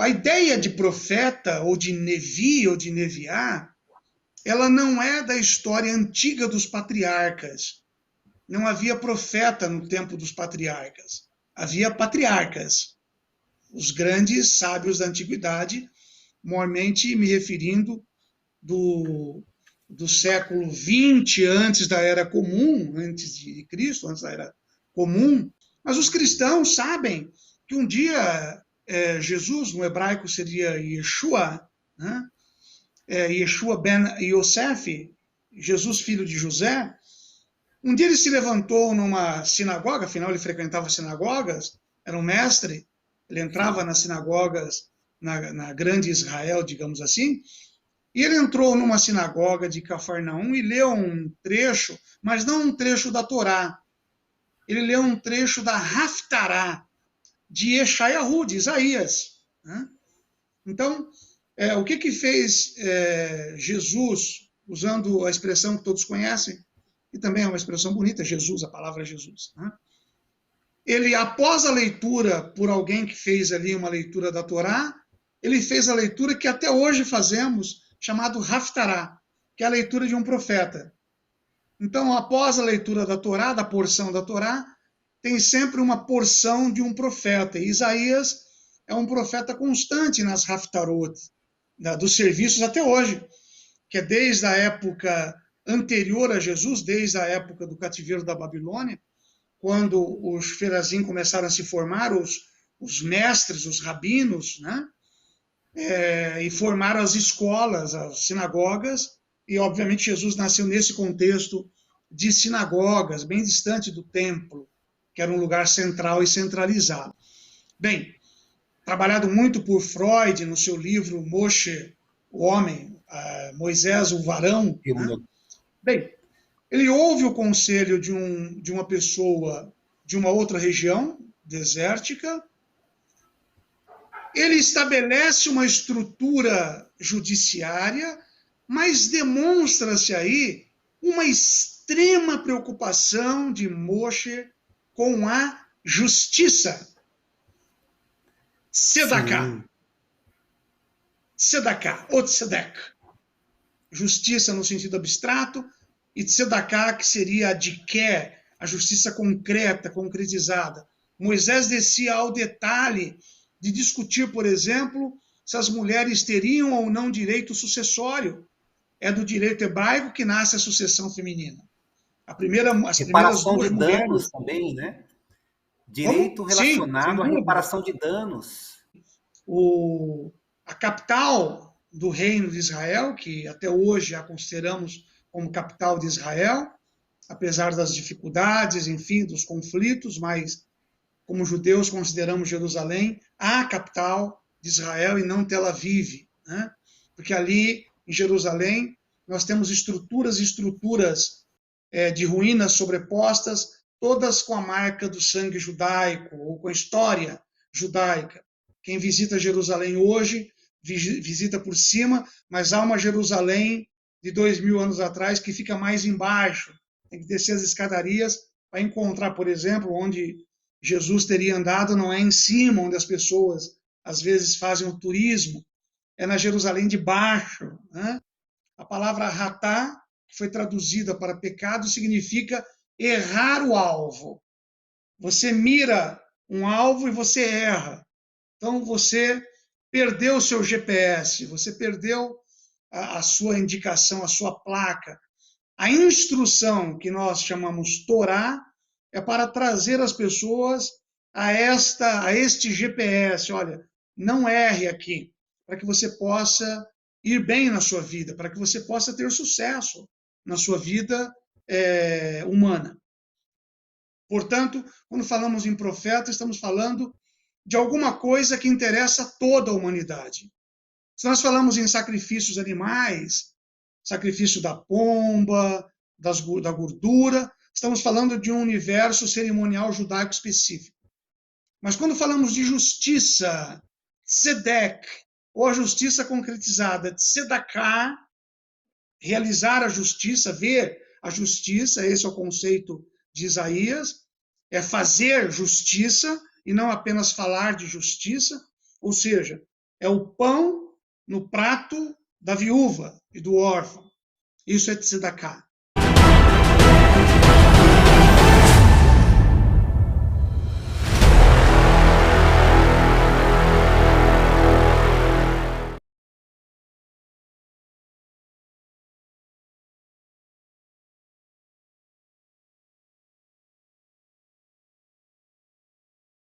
a ideia de profeta, ou de nevi, ou de neviá, ela não é da história antiga dos patriarcas. Não havia profeta no tempo dos patriarcas. Havia patriarcas, os grandes sábios da antiguidade, mormente me referindo do século XX, antes da Era Comum, antes de Cristo, antes da Era Comum. Mas os cristãos sabem que um dia Jesus, no hebraico seria Yeshua, né? Yeshua ben Yosef, Jesus filho de José, um dia ele se levantou numa sinagoga, afinal ele frequentava sinagogas, era um mestre, ele entrava nas sinagogas na grande Israel, digamos assim, e ele entrou numa sinagoga de Cafarnaum e leu um trecho, mas não um trecho da Torá, ele leu um trecho da Haftará, de Yeshayahu, de Isaías. Né? Então, o que fez Jesus, usando a expressão que todos conhecem, e também é uma expressão bonita, Jesus, a palavra Jesus. Né? Ele, após a leitura por alguém que fez ali uma leitura da Torá, ele fez a leitura que até hoje fazemos, chamado Haftará, que é a leitura de um profeta. Então, após a leitura da Torá, da porção da Torá, tem sempre uma porção de um profeta. E Isaías é um profeta constante nas Haftarot, dos serviços até hoje, que é desde a época anterior a Jesus, desde a época do cativeiro da Babilônia, quando os ferazim começaram a se formar, os mestres, os rabinos, né? E formaram as escolas, as sinagogas, e obviamente Jesus nasceu nesse contexto de sinagogas, bem distante do templo, que era um lugar central e centralizado. Bem, trabalhado muito por Freud no seu livro Moshe, o homem, Moisés, o varão. Né? Bem, ele ouve o conselho de uma pessoa de uma outra região desértica, ele estabelece uma estrutura judiciária, mas demonstra-se aí uma extrema preocupação de Moshe com a justiça. Sedaká. Sedaká, ou tzedek. Justiça no sentido abstrato, e tzedakah, que seria a diké, a justiça concreta, concretizada. Moisés descia ao detalhe de discutir, por exemplo, se as mulheres teriam ou não direito sucessório. É do direito hebraico que nasce a sucessão feminina. As primeiras duas mulheres... também, né? Direito relacionado à reparação de danos. A capital do reino de Israel, que até hoje a consideramos como capital de Israel, apesar das dificuldades, enfim, dos conflitos, mas como judeus consideramos Jerusalém a capital de Israel e não Tel Aviv, né? Porque ali em Jerusalém nós temos estruturas de ruínas sobrepostas, todas com a marca do sangue judaico, ou com a história judaica. Quem visita Jerusalém hoje, visita por cima, mas há uma Jerusalém de 2000 anos atrás que fica mais embaixo. Tem que descer as escadarias para encontrar, por exemplo, onde Jesus teria andado, não é em cima, onde as pessoas às vezes fazem o turismo, é na Jerusalém de baixo. Né? A palavra ratá, que foi traduzida para pecado, significa errar o alvo. Você mira um alvo e você erra. Então, você perdeu o seu GPS, você perdeu a sua indicação, a sua placa. A instrução que nós chamamos Torá é para trazer as pessoas a este GPS. Olha, não erre aqui, para que você possa ir bem na sua vida, para que você possa ter sucesso na sua vida humana. Portanto, quando falamos em profeta, estamos falando de alguma coisa que interessa a toda a humanidade. Se nós falamos em sacrifícios animais, sacrifício da pomba, da gordura, estamos falando de um universo cerimonial judaico específico. Mas quando falamos de justiça, tzedek, ou a justiça concretizada, tzedakah, realizar a justiça, ver a justiça, esse é o conceito de Isaías, é fazer justiça, e não apenas falar de justiça. Ou seja, é o pão no prato da viúva e do órfão. Isso é tzedakah.